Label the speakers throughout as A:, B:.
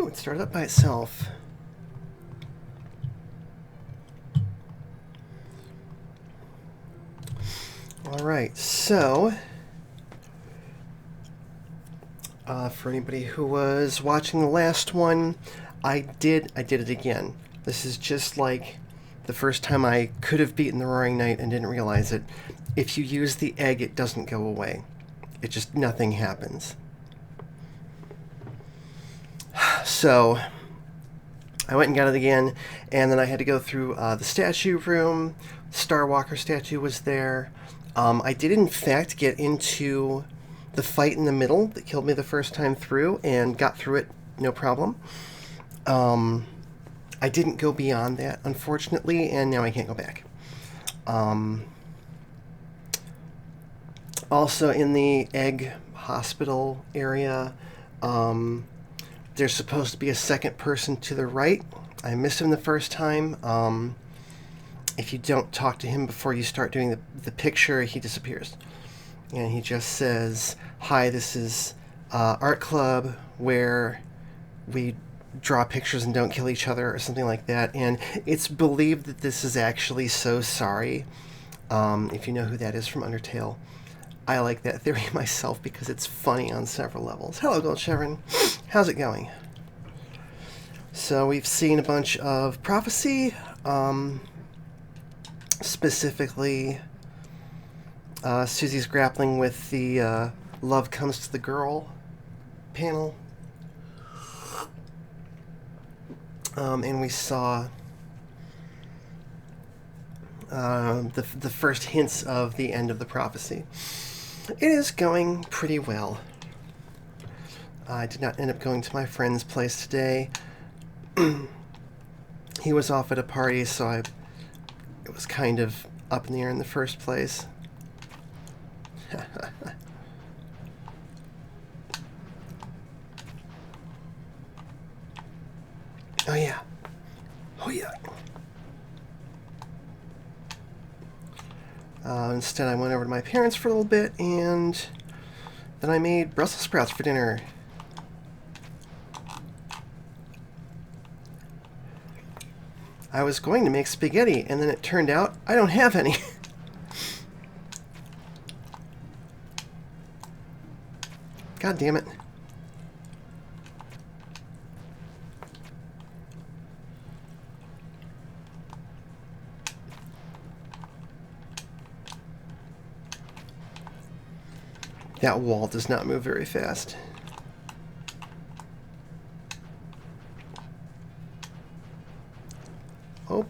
A: it started up by itself. Alright, so for anybody who was watching the last one, I did it again. This is just like the first time I could have beaten the Roaring Knight and didn't realize it. If you use the egg, it doesn't go away. It just, nothing happens. So I went and got it again, and then I had to go through the statue room. Starwalker statue was there. I did in fact get into the fight in the middle that killed me the first time through, and got through it no problem. I didn't go beyond that, unfortunately, and now I can't go back. Also in the egg hospital area, there's supposed to be a second person to the right. I missed him the first time. If you don't talk to him before you start doing the picture, he disappears. And he just says, "Hi, this is Art Club, where we draw pictures and don't kill each other," or something like that. And it's believed that this is actually So Sorry, if you know who that is from Undertale. I like that theory myself because it's funny on several levels. Hello, Gold Chevron. How's it going? So we've seen a bunch of prophecy, specifically Susie's grappling with the Love Comes to the Girl panel. And we saw the first hints of the end of the prophecy. It is going pretty well. I did not end up going to my friend's place today. He was off at a party, so it was kind of up in the air in the first place. Oh yeah. Oh yeah. Instead, I went over to my parents for a little bit, and then I made Brussels sprouts for dinner. I was going to make spaghetti, and then it turned out I don't have any. God damn it. That wall does not move very fast. Oh.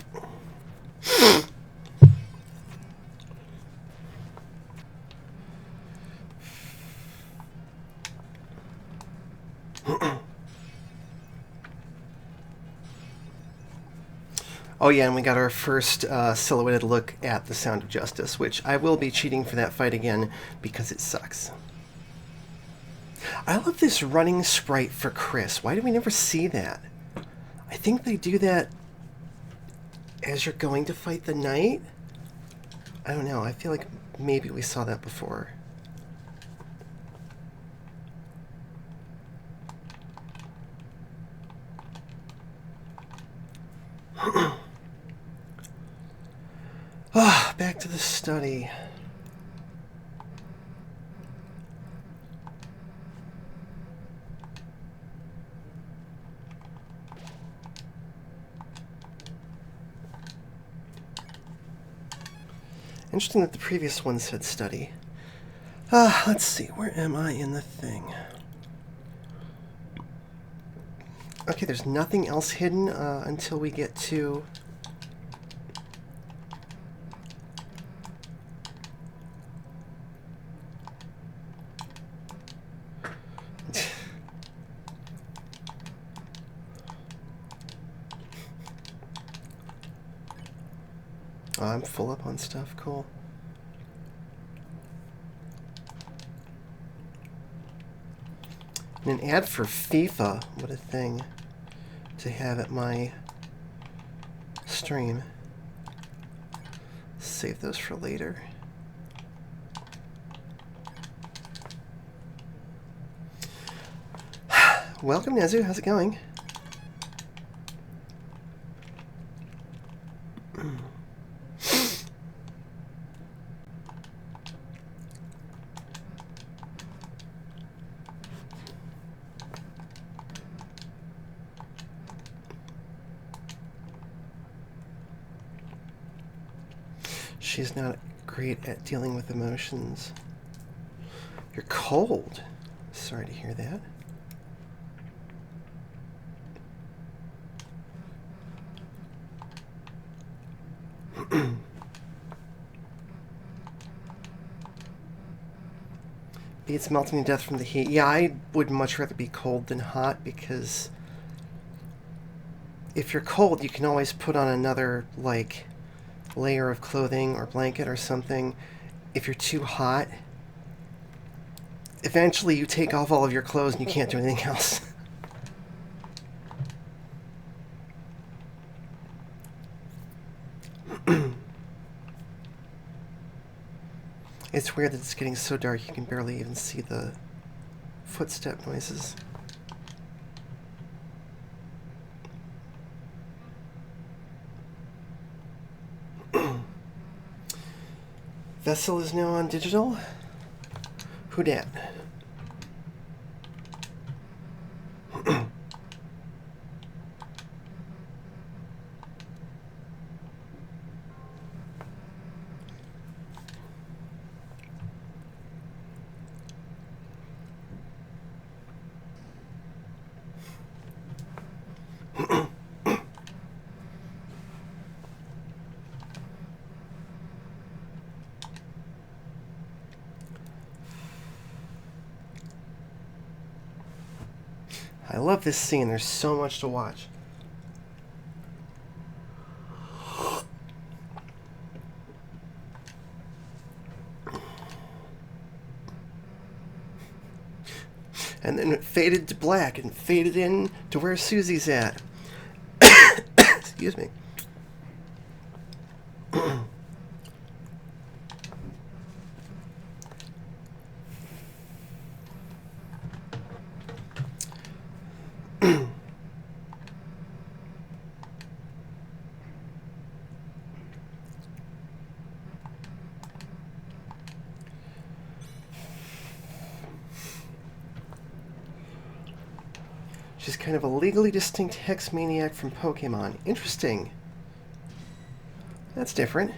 A: Oh yeah, and we got our first silhouetted look at the Sound of Justice, which I will be cheating for that fight again because it sucks. I love this running sprite for Chris. Why do we never see that? I think they do that as you're going to fight the knight? I don't know. I feel like maybe we saw that before. Back to the study. Interesting that the previous one said study. Let's see. Where am I in the thing? Okay, there's nothing else hidden until we get to... Oh, I'm full up on stuff. Cool. And an ad for FIFA. What a thing to have at my stream. Save those for later. Welcome, Nezu. How's it going? she's not great at dealing with emotions. You're cold. Sorry to hear that. It's melting to death from the heat. Yeah, I would much rather be cold than hot, because if you're cold, you can always put on another, like, layer of clothing or blanket or something. If you're too hot, eventually you take off all of your clothes and you can't do anything else. It's weird that it's getting so dark you can barely even see the footstep noises. Vessel is now on digital. Who dat? I love this scene. There's so much to watch. And then it faded to black and faded in to where Susie's at. Excuse me. She's kind of a legally distinct hex maniac from Pokemon. Interesting. That's different.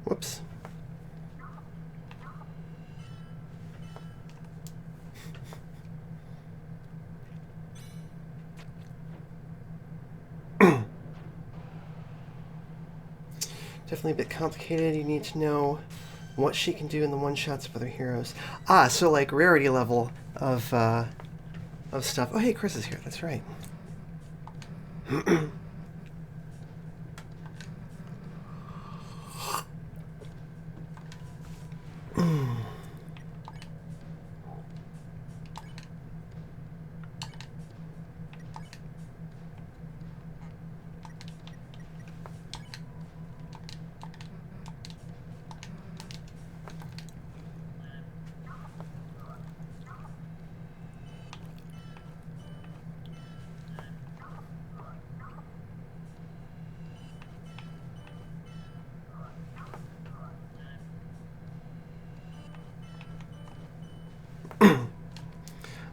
A: Whoops. Definitely a bit complicated. You need to know what she can do in the one-shots of other heroes. Ah, so like rarity level of stuff. Oh, hey, Chris is here. That's right.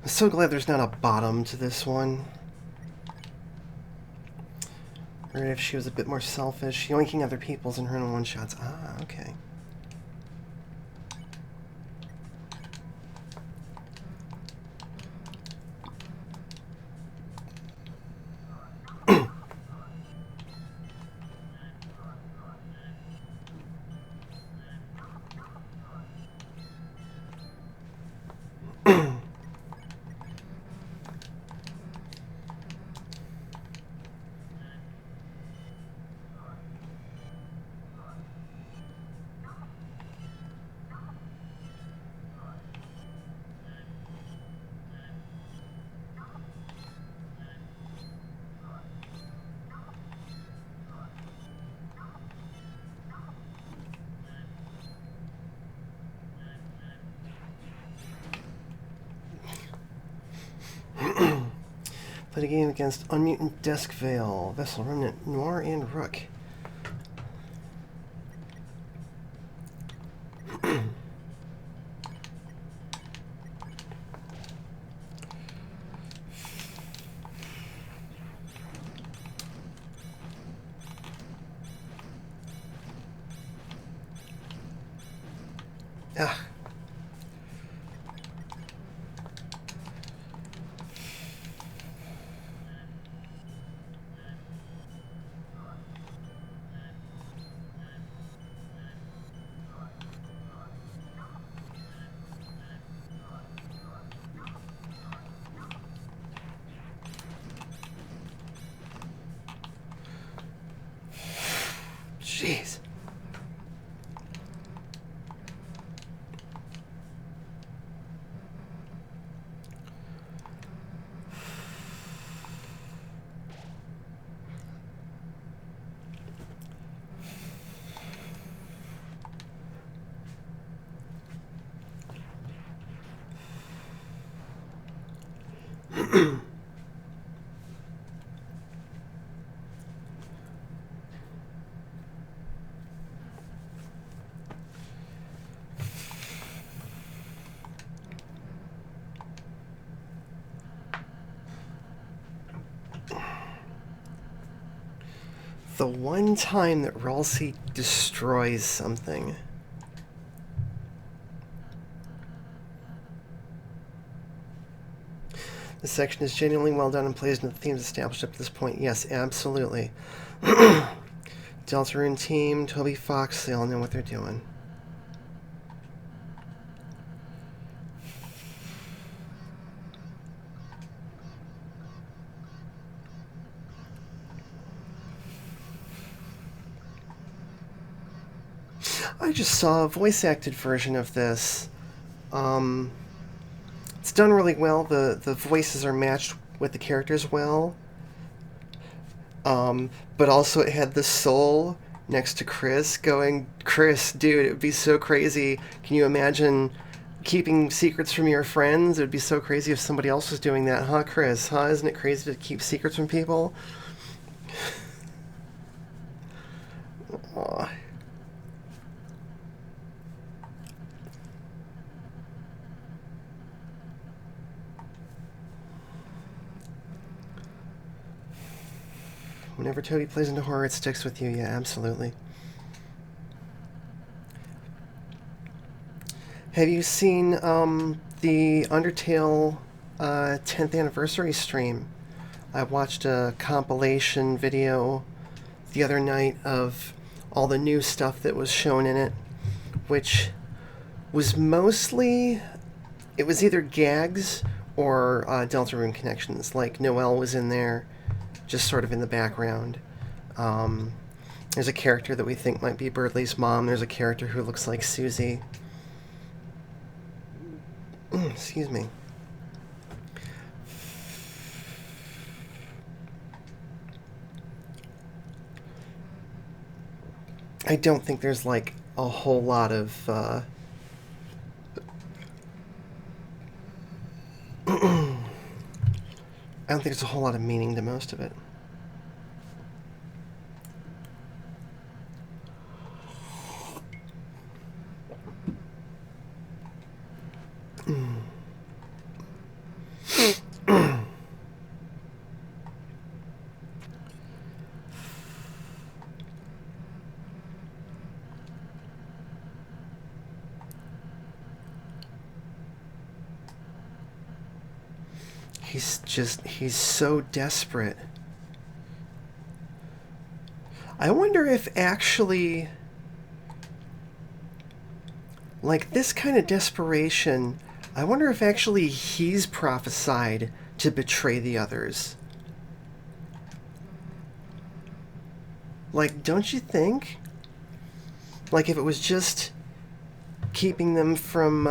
A: I'm so glad there's not a bottom to this one. Or if she was a bit more selfish, yoinking other people's and her own one-shots. Ah, okay. Played a game against Unmutant Desk Veil, Vessel Remnant, Noir, and Rook. Ah. Jeez. The one time that Ralsei destroys something. The section is genuinely well done and plays into the themes established up to this point. Yes, absolutely. Deltarune team, Toby Fox, they all know what they're doing. I just saw a voice-acted version of this. It's done really well. The voices are matched with the characters well. But also it had the soul next to Chris going, Chris, dude, it would be so crazy. Can you imagine keeping secrets from your friends? It would be so crazy if somebody else was doing that, huh, Chris? Huh? Isn't it crazy to keep secrets from people? Aw. Whenever Toby plays into horror, it sticks with you. Yeah, absolutely. Have you seen the Undertale 10th anniversary stream? I watched a compilation video the other night of all the new stuff that was shown in it, which was mostly, it was either gags or Deltarune connections. Like Noelle was in there, just sort of in the background. There's a character that we think might be Birdley's mom. There's a character who looks like Susie. Excuse me. I don't think there's like a whole lot of I don't think there's a whole lot of meaning to most of it. he's so desperate. I wonder if actually, like, this kind of desperation, I wonder if actually he's prophesied to betray the others. Like, don't you think? Like, if it was just keeping them from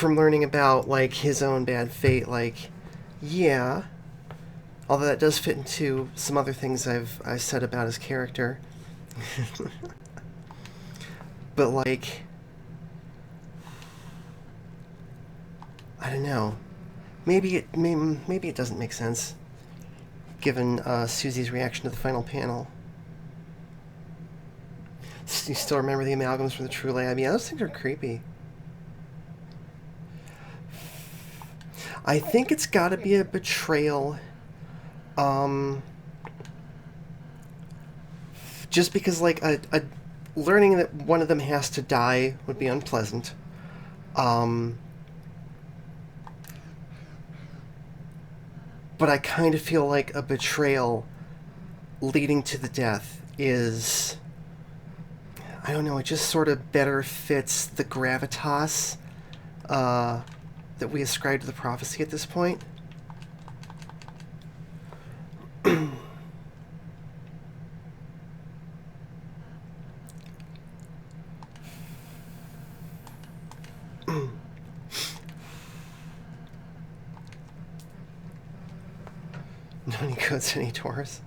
A: learning about, like, his own bad fate, like, yeah. Although that does fit into some other things I've said about his character. But, like, I don't know. Maybe it doesn't make sense, given Susie's reaction to the final panel. You still remember the amalgams from the True Lab? Yeah, those things are creepy. I think it's got to be a betrayal. Just because, like, a learning that one of them has to die would be unpleasant. But I kind of feel like a betrayal leading to the death is, I don't know, it just sort of better fits the gravitas that we ascribe to the prophecy at this point. No any codes, any tours.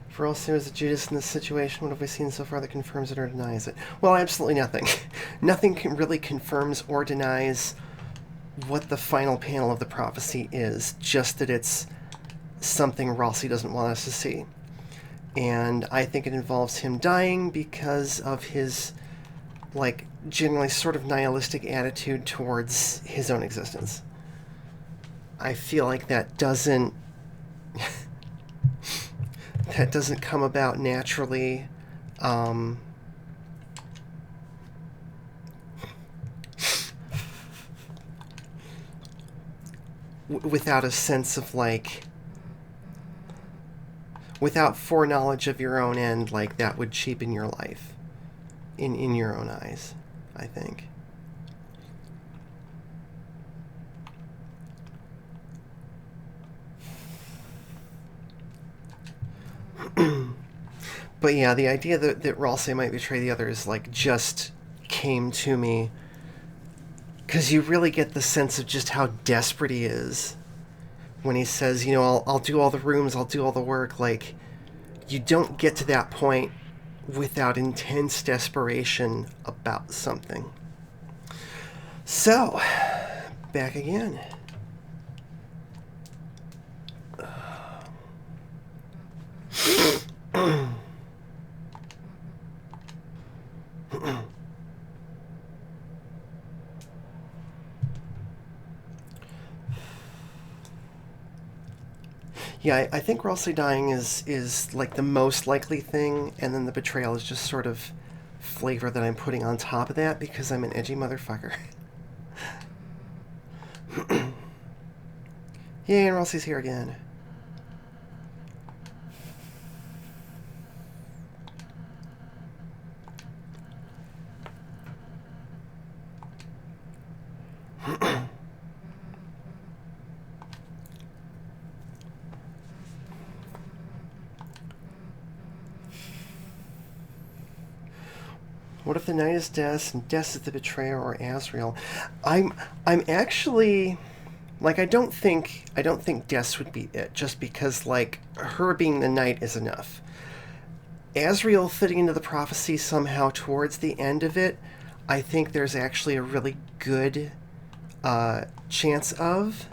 A: For all serious Judas in this situation, what have we seen so far that confirms it or denies it? Well, absolutely nothing. Nothing really confirms or denies what the final panel of the prophecy is, just that it's something Rossi doesn't want us to see. And I think it involves him dying because of his, like, generally sort of nihilistic attitude towards his own existence. I feel like that doesn't that doesn't come about naturally. Without a sense of, like, without foreknowledge of your own end, like, that would cheapen your life in your own eyes, I think. But yeah, the idea that Ralsei might betray the others, like, just came to me because you really get the sense of just how desperate he is when he says, you know, I'll do all the rooms, I'll do all the work. Like, you don't get to that point without intense desperation about something. So, back again. Yeah, I think Ralsei dying is like the most likely thing, and then the betrayal is just sort of flavor that I'm putting on top of that because I'm an edgy motherfucker. Yay, and Ralsei's here again. What if the night is Des and Des is the betrayer or Asriel? I'm actually, like, I don't think Des would be it, just because, like, her being the night is enough. Asriel fitting into the prophecy somehow towards the end of it, I think there's actually a really good chance of.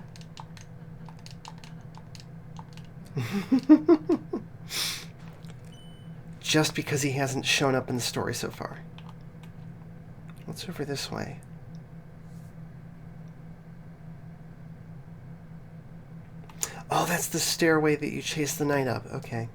A: Just because he hasn't shown up in the story so far. What's over this way? Oh, that's the stairway that you chased the knight up. Okay.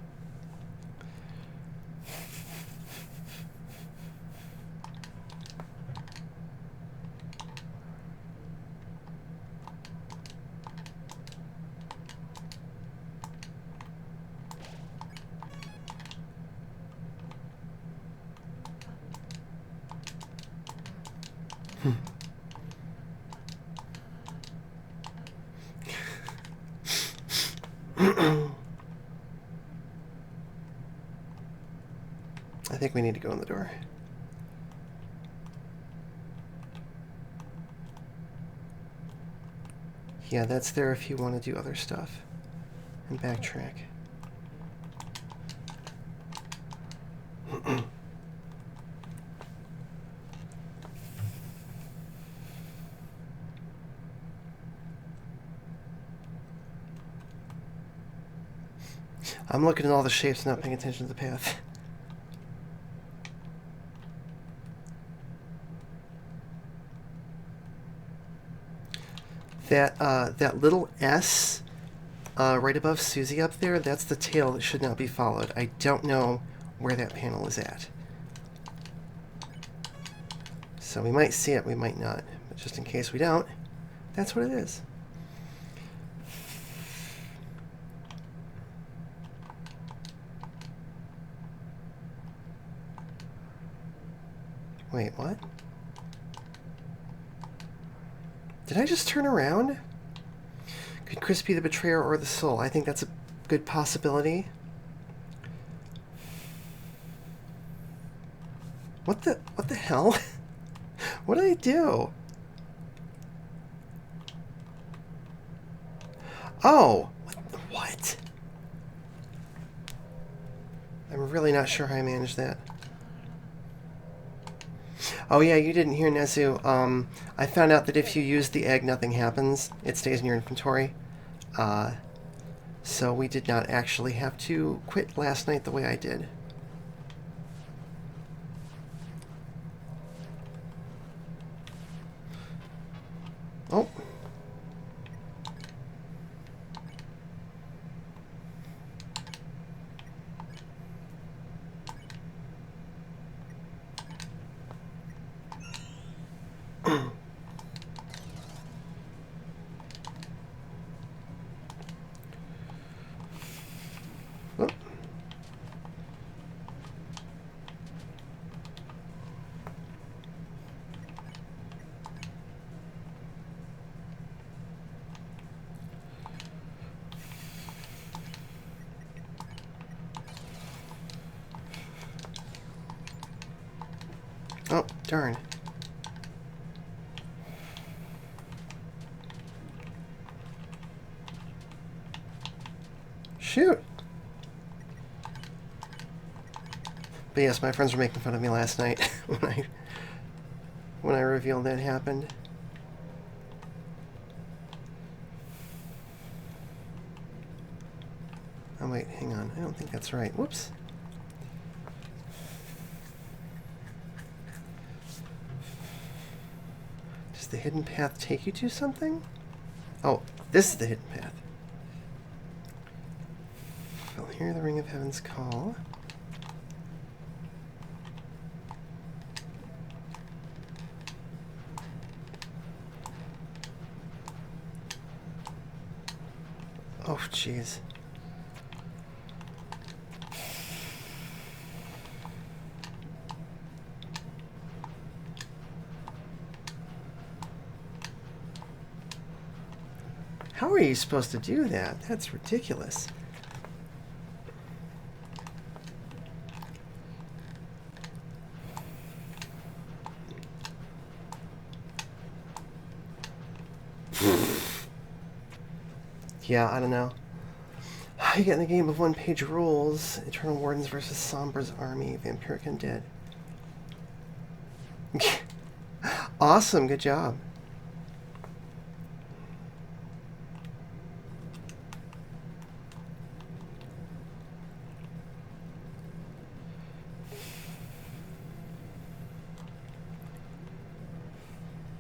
A: I think we need to go in the door. Yeah, that's there if you want to do other stuff. And backtrack. I'm looking at all the shapes and not paying attention to the path. That little S right above Susie up there, that's the tail that should not be followed. I don't know where that panel is at. So we might see it, we might not. But just in case we don't, that's what it is. Wait, what? Did I just turn around? Could Chris be the betrayer or the soul? I think that's a good possibility. What the hell? What did I do? Oh, what? I'm really not sure how I managed that. Oh yeah, you didn't hear Nezu. I found out that if you use the egg, nothing happens. It stays in your inventory. So we did not actually have to quit last night the way I did. Oh. Oh. Oh, darn. Shoot. But yes, my friends were making fun of me last night when I revealed that happened. Oh wait, hang on. I don't think that's right. Whoops. Does the hidden path take you to something? Oh, this is the hidden path. I'll hear the ring of heaven's call. Oh, jeez. How are you supposed to do that? That's ridiculous. Yeah, I don't know. You get in the game of one-page rules. Eternal Wardens versus Sombra's army. Vampiric Undead. Awesome, good job.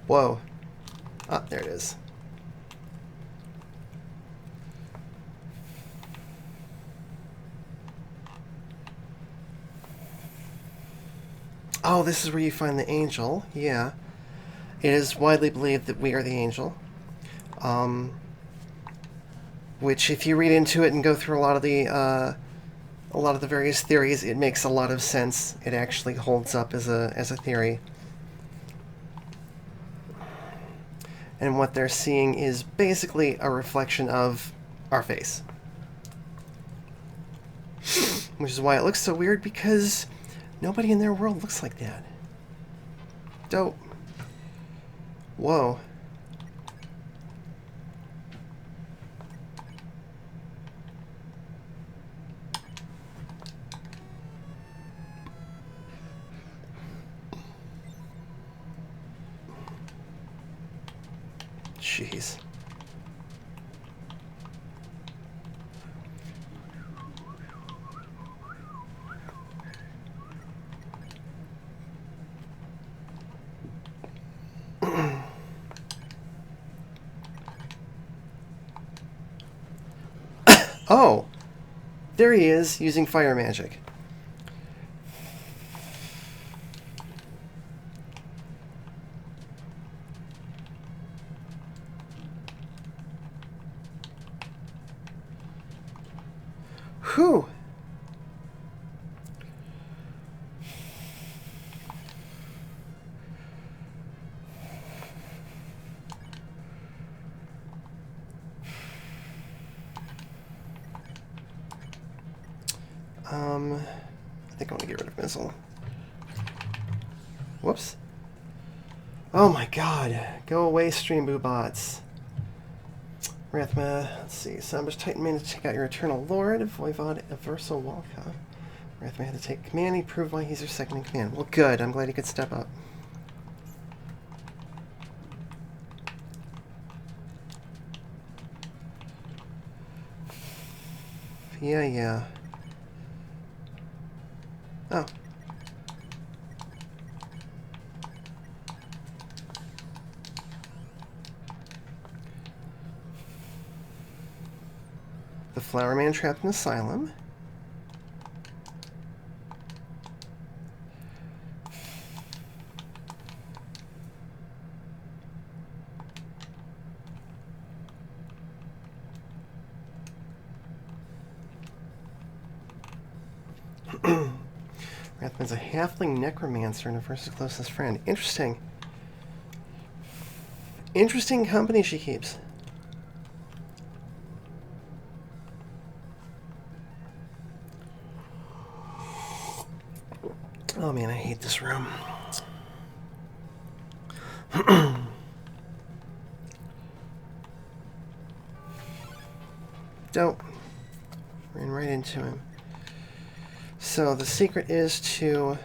A: Whoa. Ah, there it is. Oh, this is where you find the angel. Yeah. It is widely believed that we are the angel. Which, if you read into it and go through a lot of the various theories, it makes a lot of sense. It actually holds up as a theory. And what they're seeing is basically a reflection of our face. Which is why it looks so weird, because nobody in their world looks like that. Dope. Whoa. Jeez. Oh! There he is, using fire magic. Whew! I think I want to get rid of missile. Whoops. Oh my god. Go away, stream boo bots. Rathma, let's see. Somber's Titan man to take out your Eternal Lord, Voivod Everso Walka. Rathma had to take command. He proved why he's your second in command. Well, good. I'm glad he could step up. Yeah. Oh. The Flower Man trapped in asylum. Rathman's a halfling necromancer and Aversa's closest friend. Interesting. Interesting company she keeps. Oh man, I hate this room. Dope. Ran right into him. So the secret is to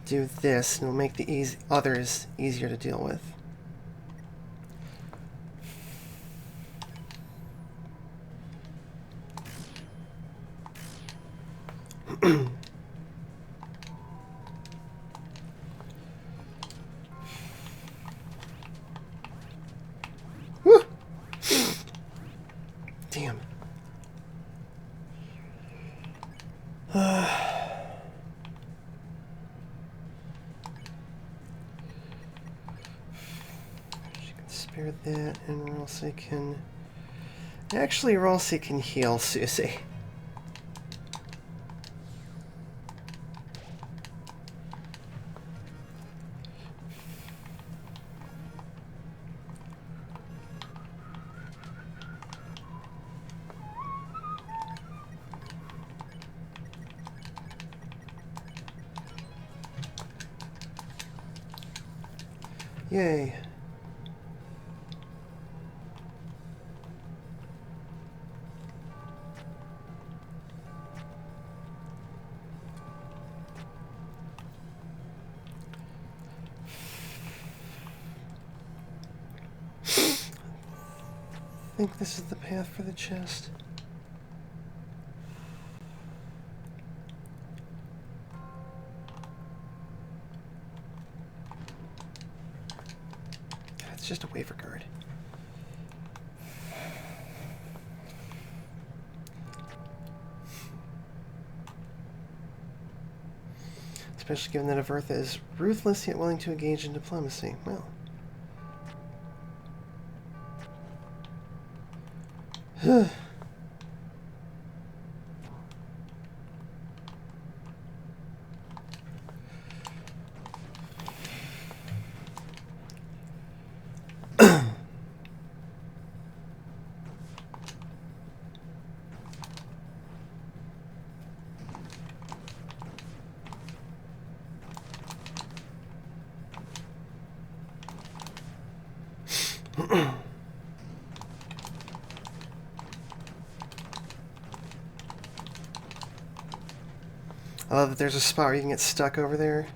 A: do this, and it'll make the others easier to deal with. Woo! Damn. She can spare that, and Ralsei can... Actually, Ralsei can heal Susie. Yay. I think this is the path for the chest. It's just a waiver card. especially given that Avertha is ruthless yet willing to engage in diplomacy. Well. I love that there's a spot where you can get stuck over there.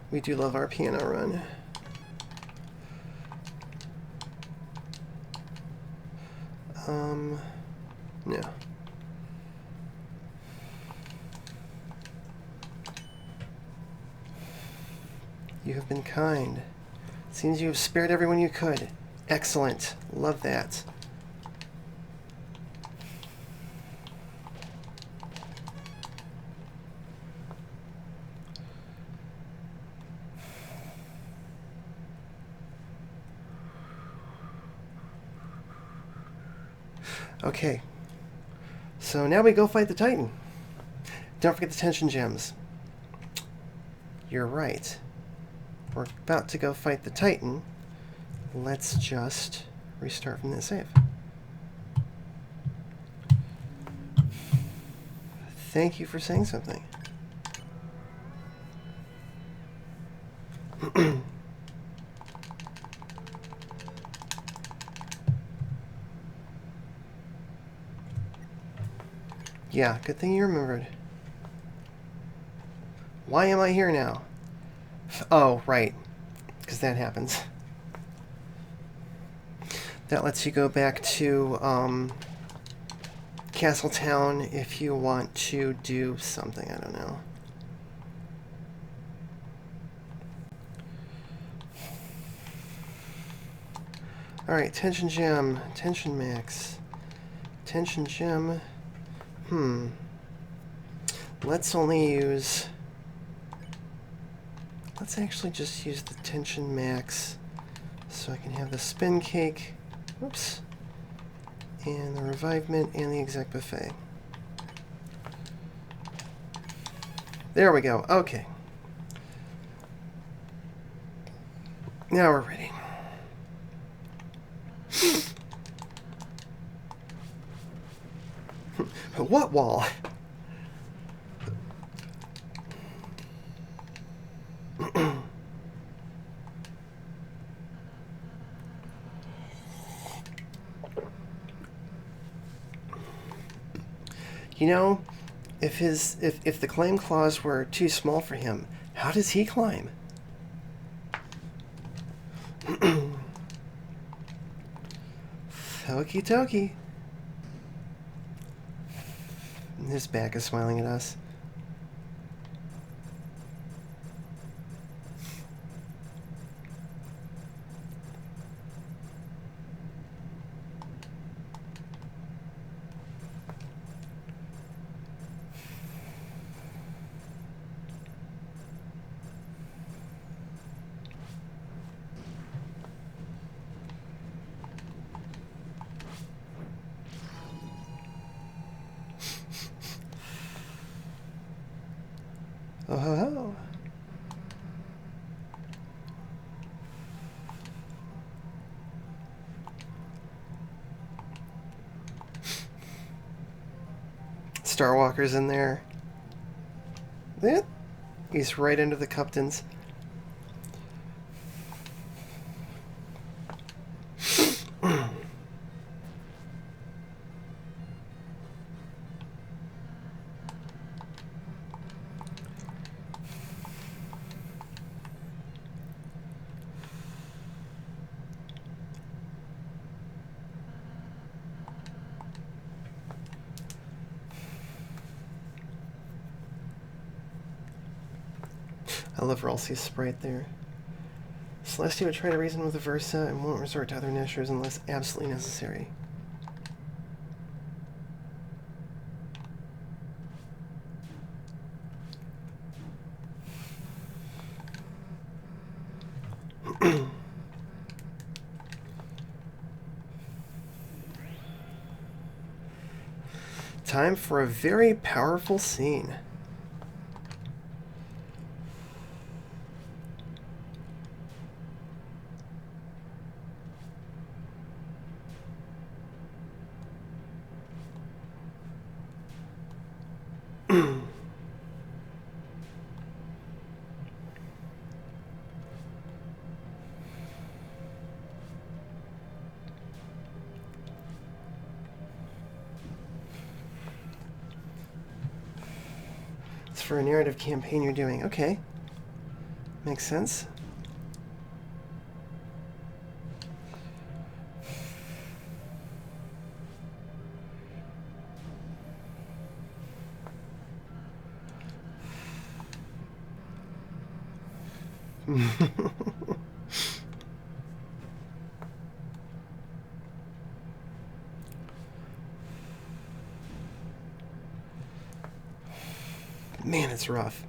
A: We do love our piano run. No. You have been kind. Seems you have spared everyone you could. Excellent. Love that. Okay. So now we go fight the Titan. Don't forget the tension gems. You're right. We're about to go fight the Titan. Let's just restart from that save. Thank you for saying something. Yeah, good thing you remembered. Why am I here now? Oh, right. Because that happens. That lets you go back to Castletown if you want to do something. I don't know. Alright, tension gem. Tension max. Tension gem. Let's only use... Let's actually just use the tension max so I can have the spin cake, whoops, and the revivement and the exec buffet. There we go. Okay. Now we're ready. What wall? You know, if the climb claws were too small for him, how does he climb? Okie dokie. His back is smiling at us. Oh ho ho. Starwalker's in there. He's right under the Cuptons. I love Ralsei's sprite there. Celestia would try to reason with Versa and won't resort to other measures unless absolutely necessary. time for a very powerful scene. It's for a narrative campaign you're doing. Okay. Makes sense. Man, it's rough.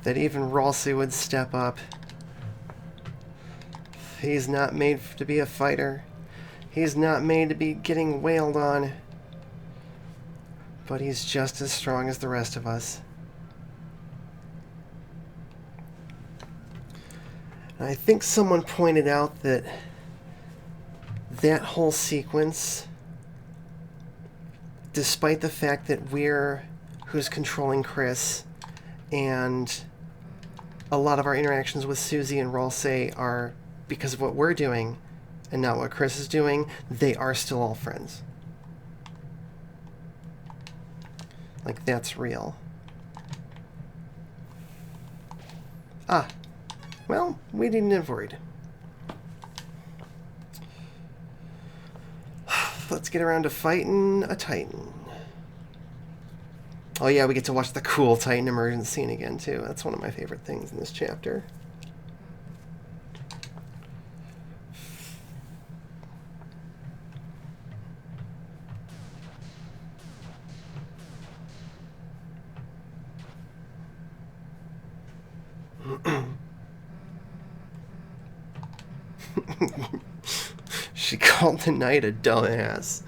A: That even Ralsei would step up. He's not made to be a fighter. He's not made to be getting wailed on. But he's just as strong as the rest of us. And I think someone pointed out that that whole sequence, despite the fact that we're who's controlling Chris, and a lot of our interactions with Susie and Ralsei are because of what we're doing and not what Chris is doing, they are still all friends. Like, that's real. Ah. Well, we needn't have worried. Let's get around to fighting a Titan. Oh yeah, we get to watch the cool Titan emergence scene again, too. That's one of my favorite things in this chapter. She called the knight a dumbass.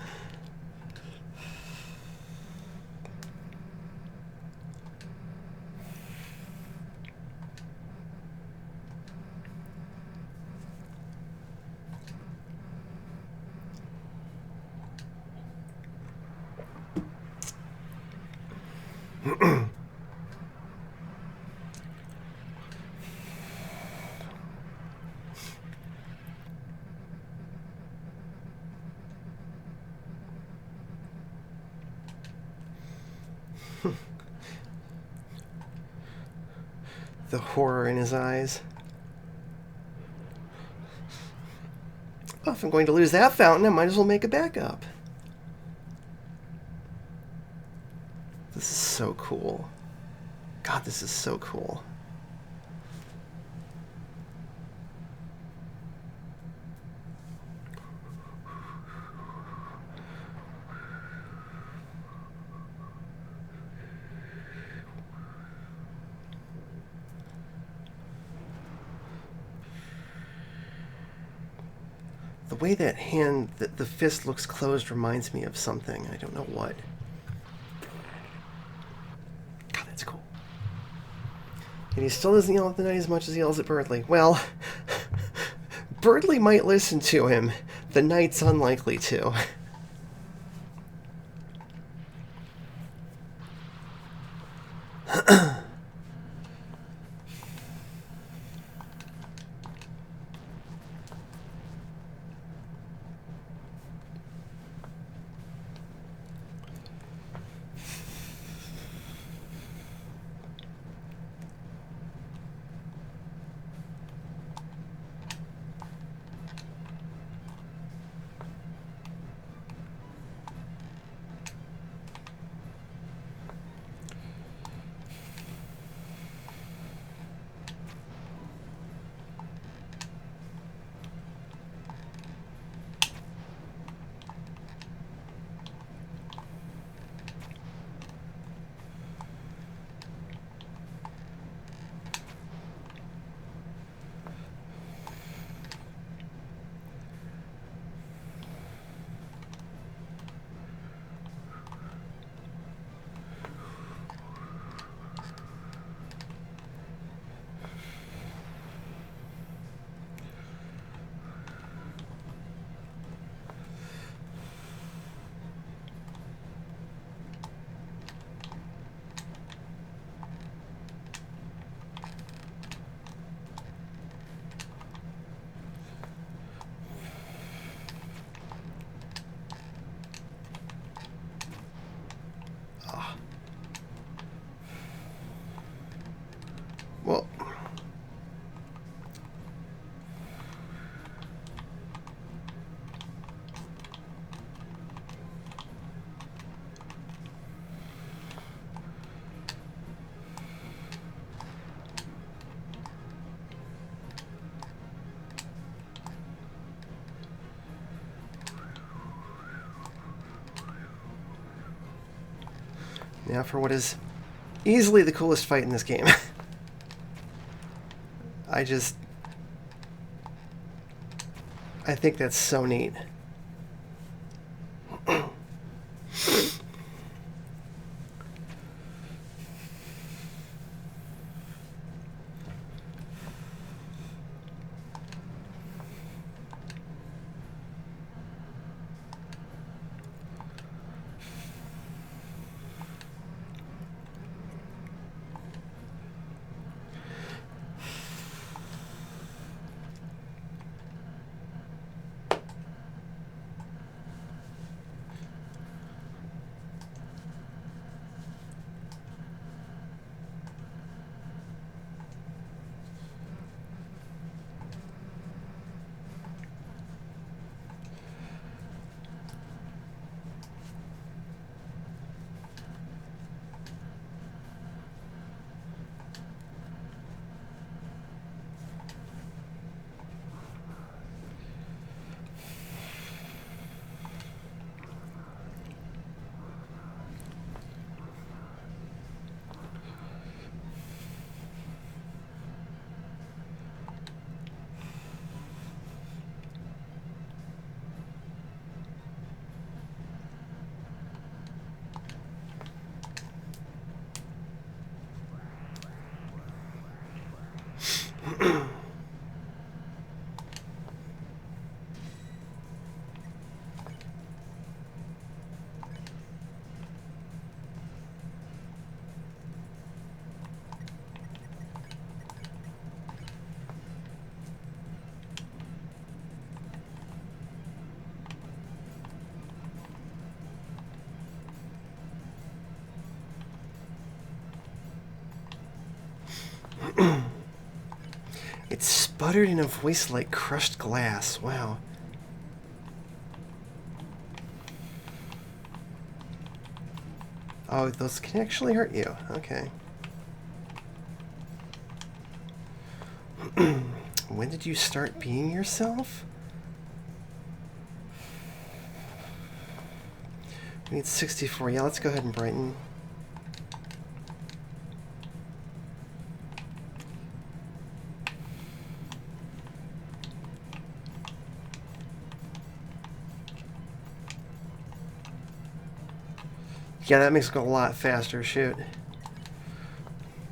A: The horror in his eyes. Oh, if I'm going to lose that fountain, I might as well make a backup. This is so cool. God, this is so cool. The way that hand, the fist looks closed reminds me of something. I don't know what. God, that's cool. And he still doesn't yell at the knight as much as he yells at Birdley. Well, Birdley might listen to him. The knight's unlikely to. Now for what is easily the coolest fight in this game. I think that's so neat. It sputtered in a voice like crushed glass. Wow. Oh, those can actually hurt you. Okay. When did you start being yourself? We need 64. Yeah, let's go ahead and brighten. Yeah, that makes it go a lot faster. Shoot.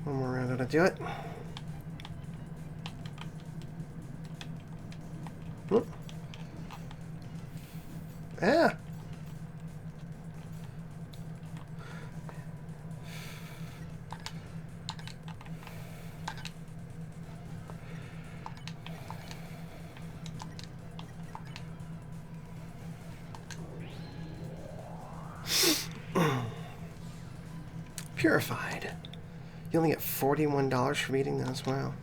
A: One more round to do it. Whoop. Ah. Purified. You only get $41 for eating those. Wow.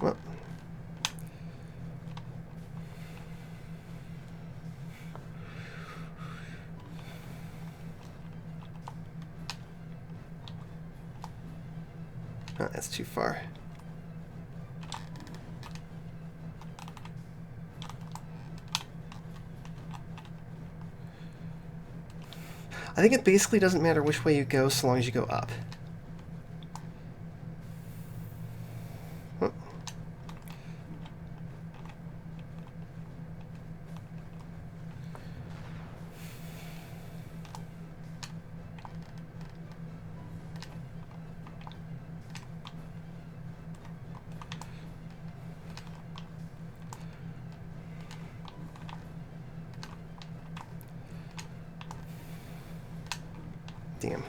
A: Well. Oh, that's too far. I think it basically doesn't matter which way you go so long as you go up. Oh. Damn.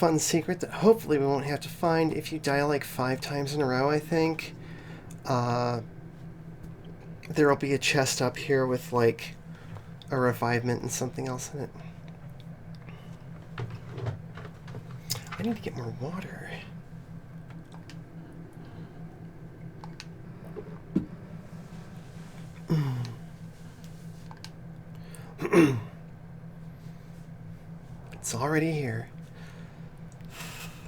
A: fun secret that hopefully we won't have to find if you die like 5 times in a row, I think. There will be a chest up here with like a revivement and something else in it. I need to get more water. It's already here.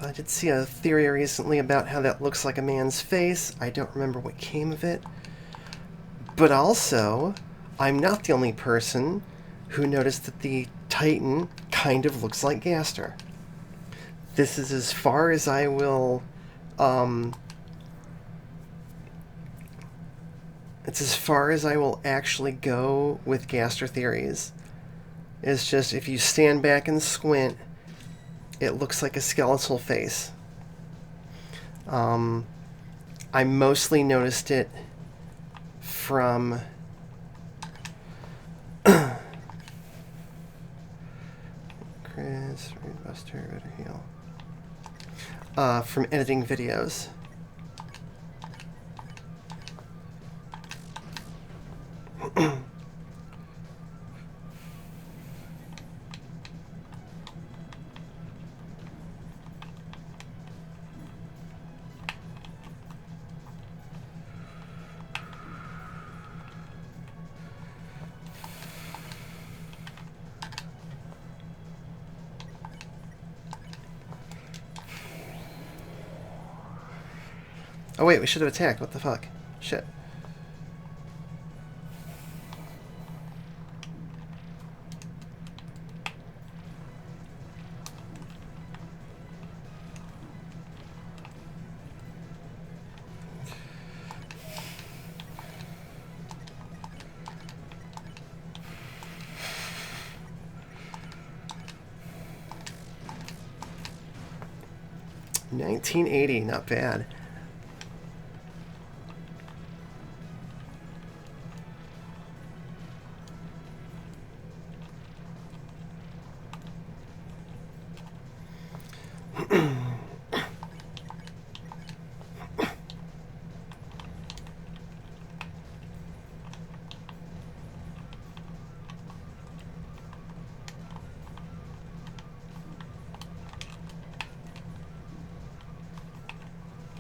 A: I did see a theory recently about how that looks like a man's face. I don't remember what came of it. But also, I'm not the only person who noticed that the Titan kind of looks like Gaster. This is as far as I will, it's as far as I will actually go with Gaster theories. It's just, if you stand back and squint, it looks like a skeletal face. I mostly noticed it from Chris, Buster, Better Heal. From editing videos. Oh wait, we should have attacked. What the fuck? Shit. $19.80, not bad.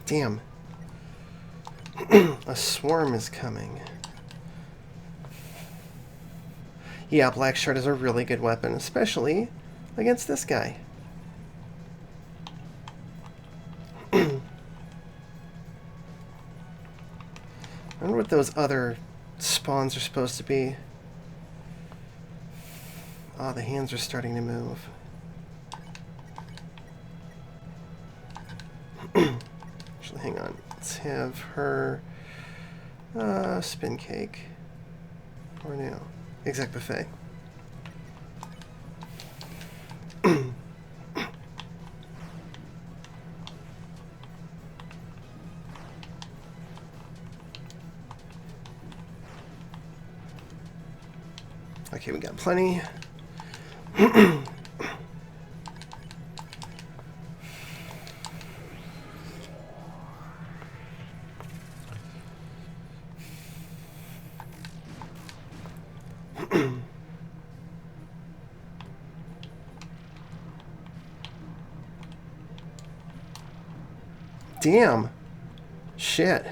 A: Damn. A swarm is coming. Yeah, Black Shard is a really good weapon, especially against this guy. I wonder what those other spawns are supposed to be. Ah, the hands are starting to move. Actually, hang on. Let's have her spin cake. Or no. Exact buffet. Okay, we got plenty. Damn. Shit.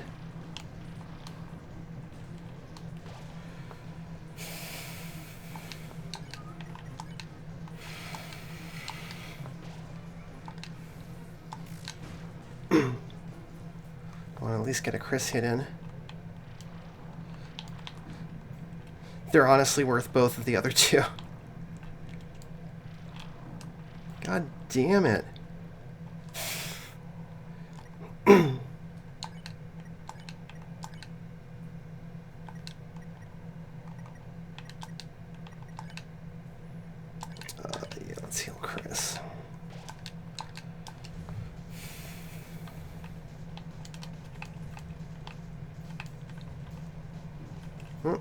A: I want to at least get a Chris hit in. They're honestly worth both of the other two. God damn it. Yeah, let's heal Chris. Hmm.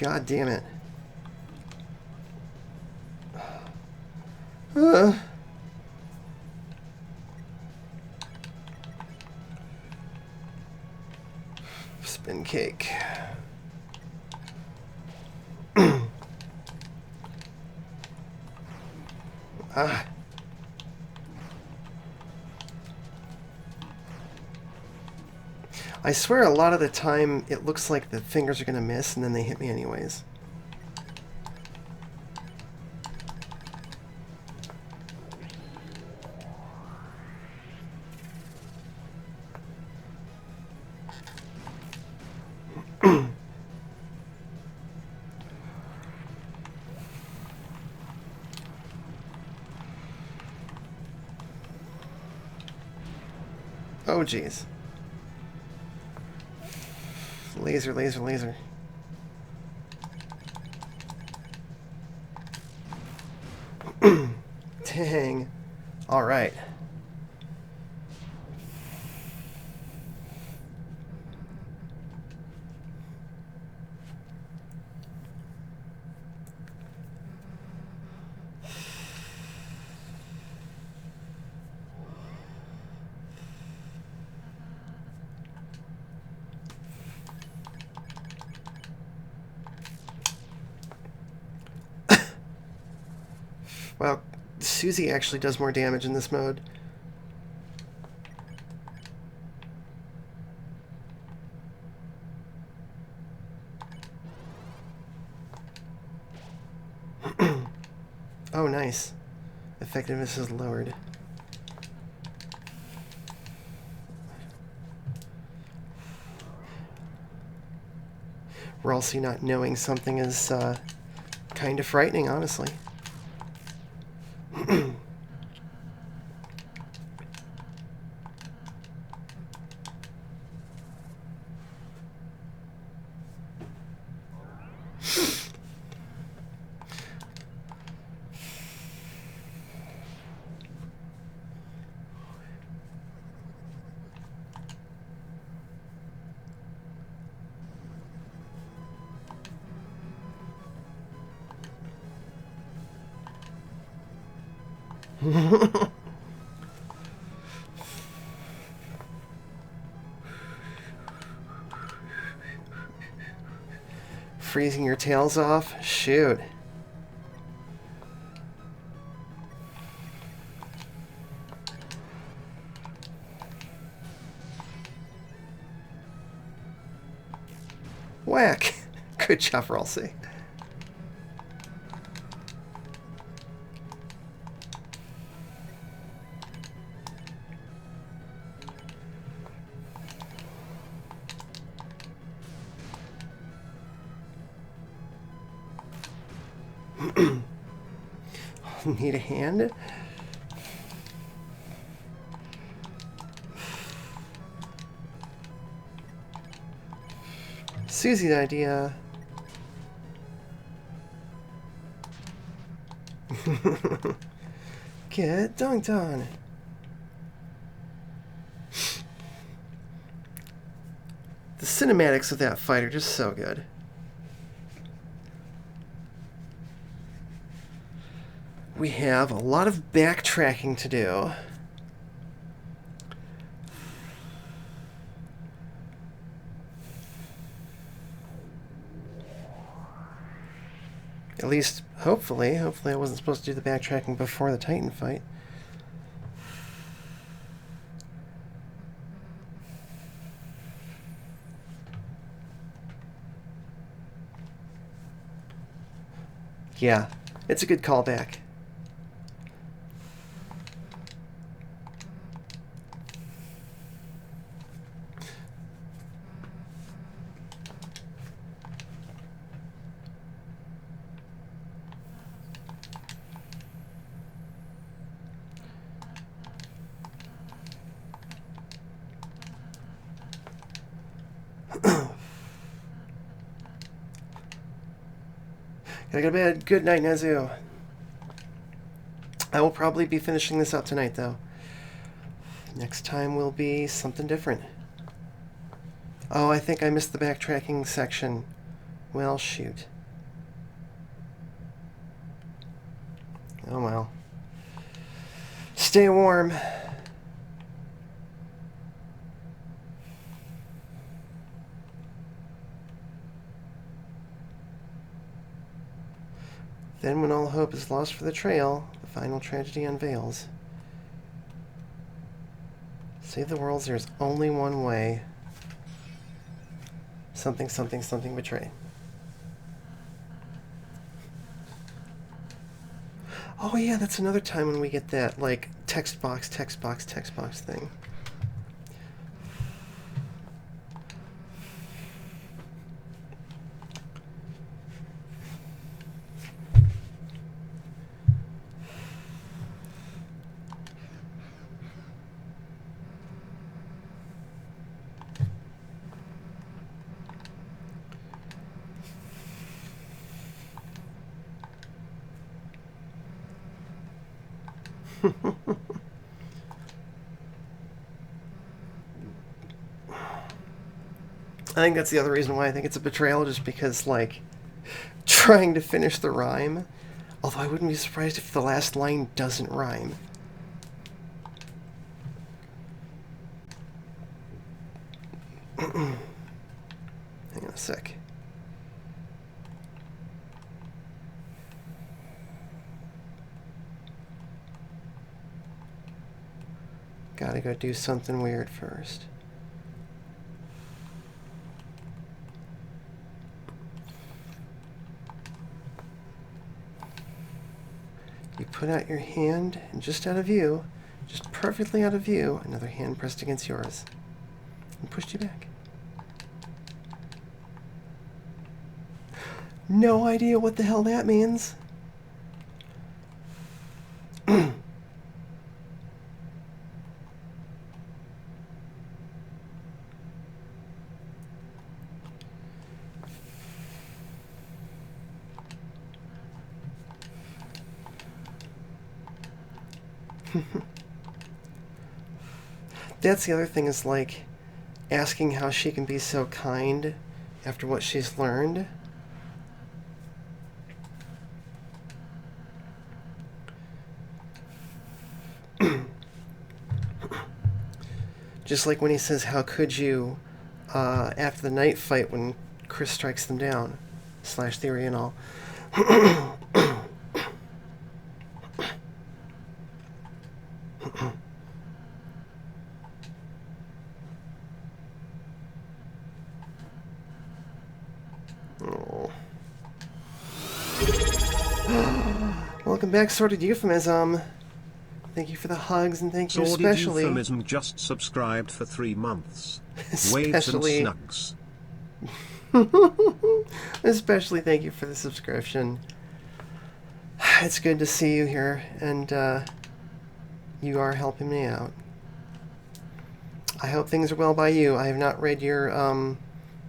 A: God damn it. Spin cake. Ah. I swear a lot of the time it looks like the fingers are going to miss and then they hit me anyways. Oh, jeez. Laser, laser, laser. Dang. All right. Wow, Susie actually does more damage in this mode. Oh, nice. Effectiveness is lowered. We're also not knowing something is kind of frightening, honestly. Freezing your tails off? Shoot. Whack. Good job, Ralsei. Need a hand? Susie's idea. Get dunked on. The cinematics of that fight are just so good. We have a lot of backtracking to do. At least, hopefully. Hopefully I wasn't supposed to do the backtracking before the Titan fight. Yeah, it's a good callback. Gotta go to bed. Good night, Nezu. I will probably be finishing this up tonight, though. Next time will be something different. Oh, I think I missed the backtracking section. Well, shoot. Oh well. Stay warm. Then when all hope is lost for the trail, the final tragedy unveils. Save the world, there's only one way. Something, something, something betray. Oh yeah, that's another time when we get that, like, text box thing. I think that's the other reason why I think it's a betrayal, just because, like, trying to finish the rhyme. Although I wouldn't be surprised if the last line doesn't rhyme. Hang on a sec. Gotta go do something weird first. You put out your hand, and just out of view, just perfectly out of view, another hand pressed against yours and pushed you back. No idea what the hell that means. That's the other thing, is like asking how she can be so kind after what she's learned. Just like when he says, how could you, after the night fight when Chris strikes them down, slash theory and all. Oh. Welcome back, Sordid Euphemism. Thank you for the hugs, and thank you
B: Sordid
A: especially...
B: Euphemism just subscribed for 3 months.
A: Especially...
B: Waves and snugs.
A: Especially thank you for the subscription. It's good to see you here, and you are helping me out. I hope things are well by you. I have not read your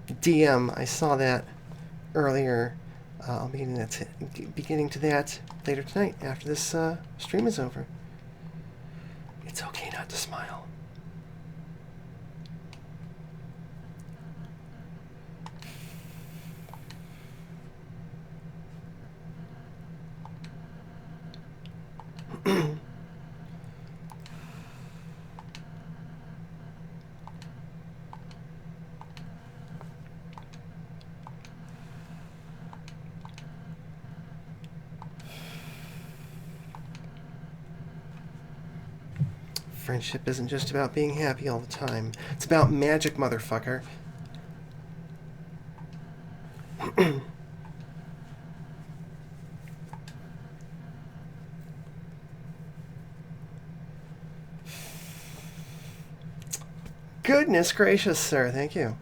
A: DM. I saw that earlier. I'll be getting to that later tonight after this stream is over. It's okay not to smile. Friendship isn't just about being happy all the time. It's about magic, motherfucker. Goodness gracious, sir. Thank you.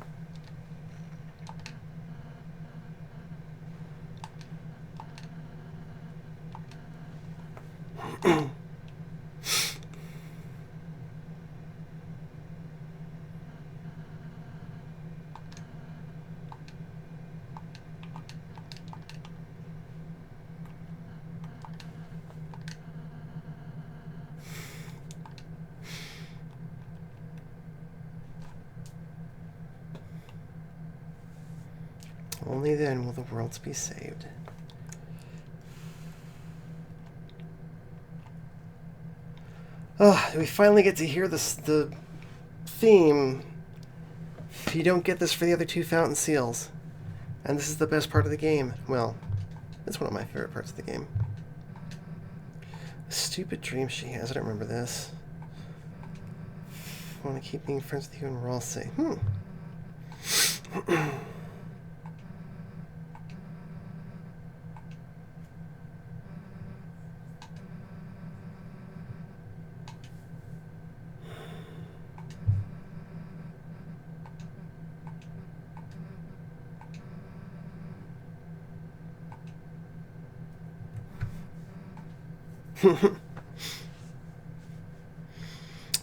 A: Only then will the worlds be saved. Oh, we finally get to hear the theme. You don't get this for the other two fountain seals. And this is the best part of the game. Well, it's one of my favorite parts of the game. Stupid dream she has. I don't remember this. I want to keep being friends with you and we're all safe.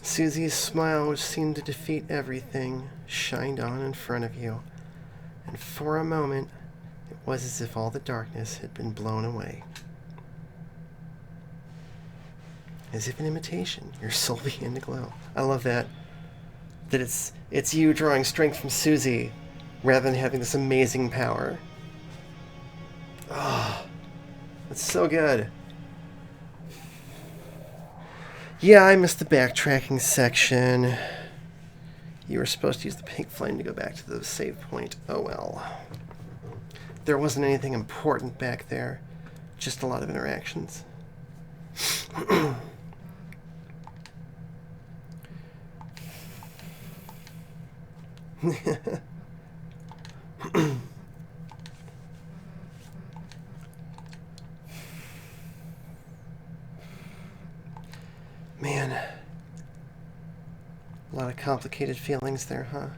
A: Susie's smile, which seemed to defeat everything, shined on in front of you, and for a moment it was as if all the darkness had been blown away. As if an imitation, your soul began to glow. I love that. That it's you drawing strength from Susie rather than having this amazing power. Oh, that's so good. Yeah, I missed the backtracking section. You were supposed to use the pink flame to go back to the save point. Oh well. There wasn't anything important back there. Just a lot of interactions. Man. A lot of complicated feelings there, huh?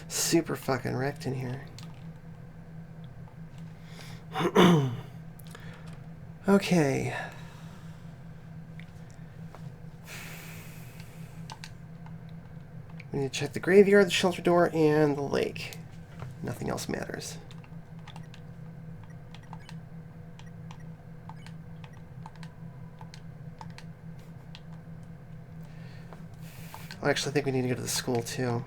A: Super fucking wrecked in here. Okay. We need to check the graveyard, the shelter door, and the lake. Nothing else matters. I actually think we need to go to the school, too.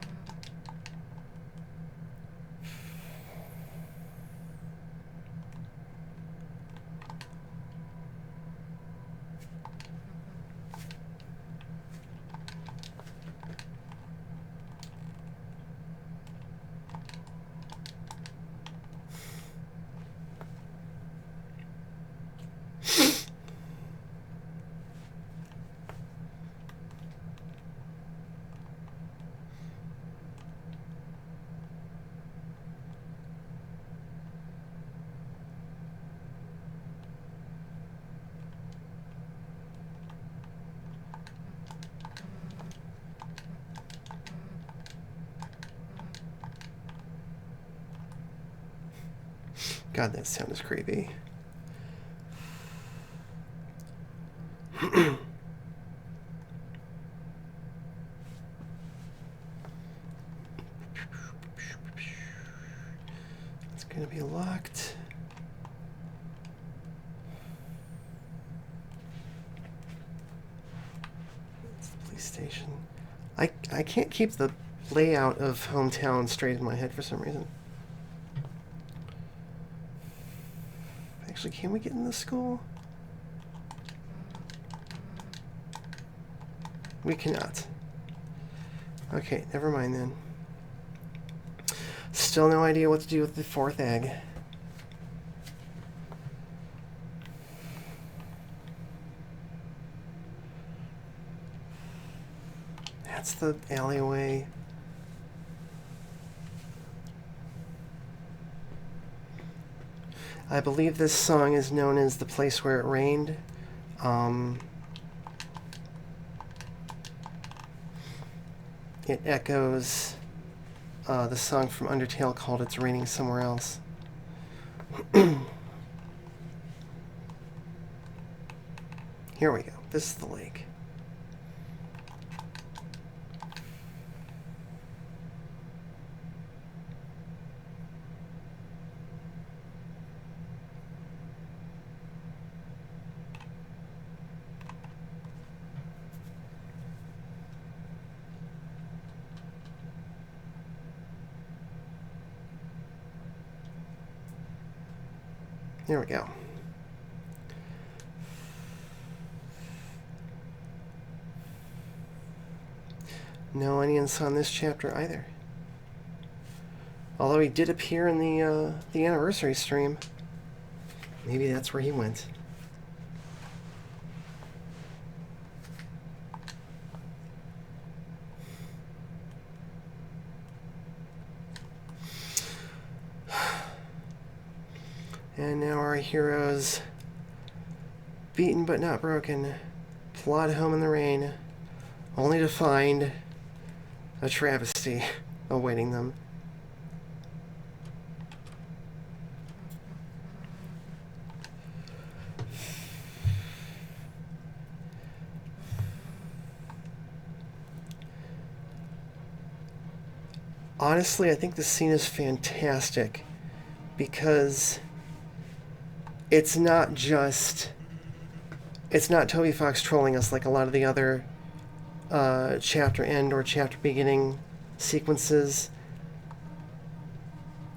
A: God, that sound is creepy. It's gonna be locked. It's the police station. I can't keep the layout of hometown straight in my head for some reason. Actually, can we get in the school? We cannot. Okay, never mind then. Still no idea what to do with the fourth egg. That's the alleyway. I believe this song is known as The Place Where It Rained. It echoes the song from Undertale called It's Raining Somewhere Else. Here we go. This is the lake. There we go. No onions on this chapter either. Although he did appear in the anniversary stream. Maybe that's where he went. And now our heroes, beaten but not broken, plod home in the rain, only to find a travesty awaiting them. Honestly, I think this scene is fantastic because it's not Toby Fox trolling us like a lot of the other chapter end or chapter beginning sequences.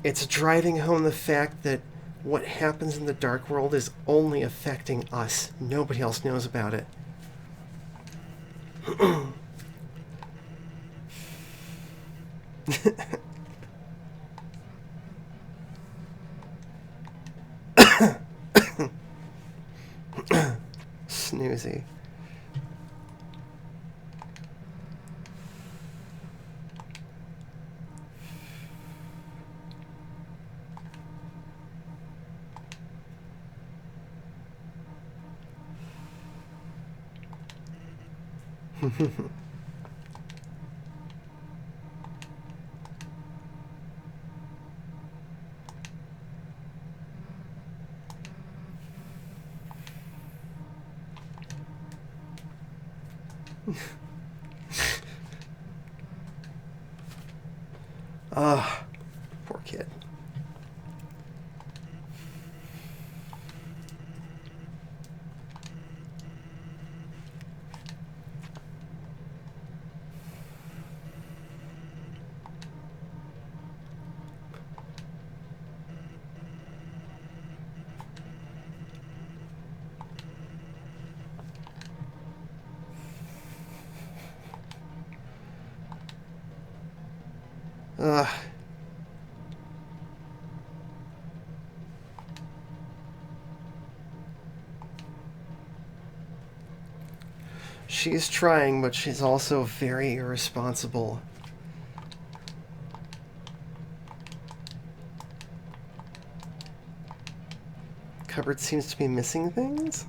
A: It's driving home the fact that what happens in the dark world is only affecting us. Nobody else knows about it. Snoozy. Ah, poor kid. She's trying, but she's also very irresponsible. Cupboard seems to be missing things?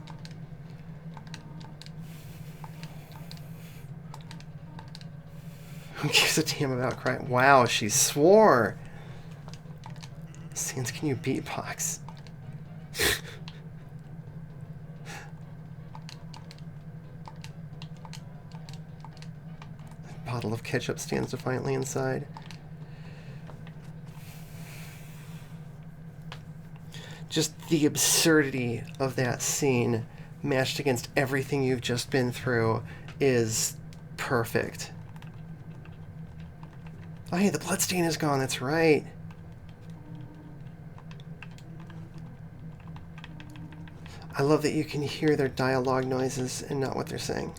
A: Who gives a damn about crying? Wow, she swore! Sans, can you beatbox? A bottle of ketchup stands defiantly inside. Just the absurdity of that scene matched against everything you've just been through is perfect. Oh, hey, the bloodstain is gone. That's right. I love that you can hear their dialogue noises and not what they're saying.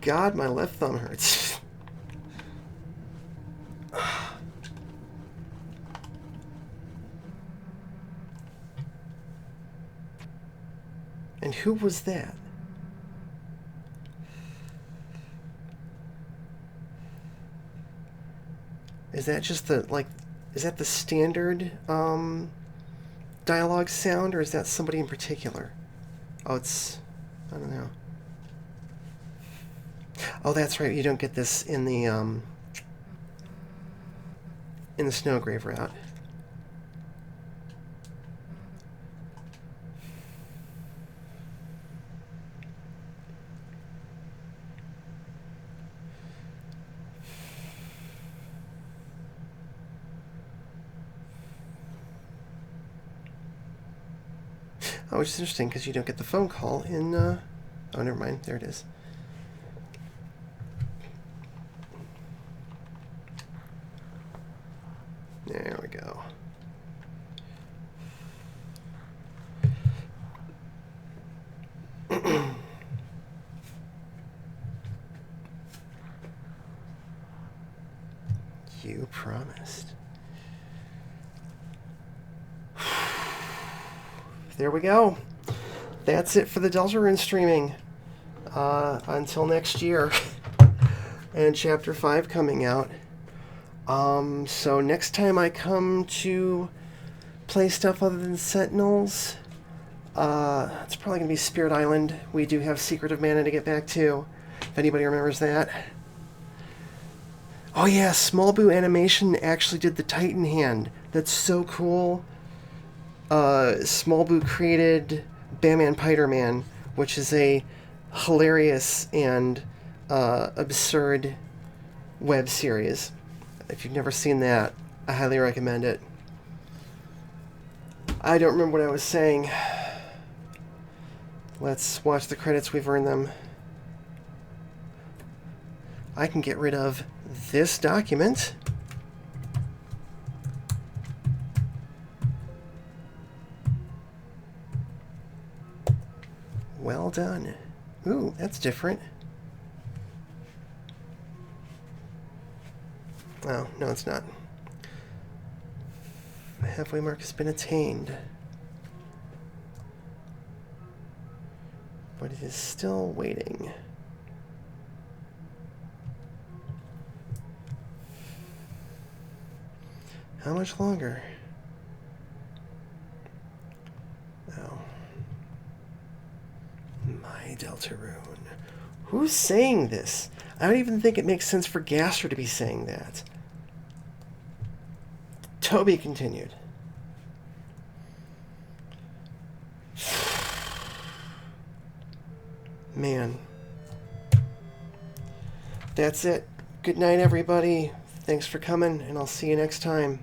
A: God, my left thumb hurts. And who was that? Is that just the, like, is that the standard dialogue sound, or is that somebody in particular? Oh, it's, I don't know. Oh, that's right, you don't get this in the Snowgrave route. Oh, which is interesting because you don't get the phone call in Oh, never mind. There it is. There we go. You promised. There we go. That's it for the Deltarune streaming. Until next year. And Chapter 5 coming out. So next time I come to play stuff other than Sentinels, it's probably going to be Spirit Island. We do have Secret of Mana to get back to, if anybody remembers that. Oh yeah, Small Boo Animation actually did the Titan hand. That's so cool. Small Boo created Batman Piderman, which is a hilarious and absurd web series. If you've never seen that, I highly recommend it. I don't remember what I was saying. Let's watch the credits. We've earned them. I can get rid of this document. Well done. Ooh, that's different. Oh, no, it's not. The halfway mark has been attained. But it is still waiting. How much longer? Oh. My Deltarune. Who's saying this? I don't even think it makes sense for Gaster to be saying that. Toby continued. Man. That's it. Good night, everybody. Thanks for coming, and I'll see you next time.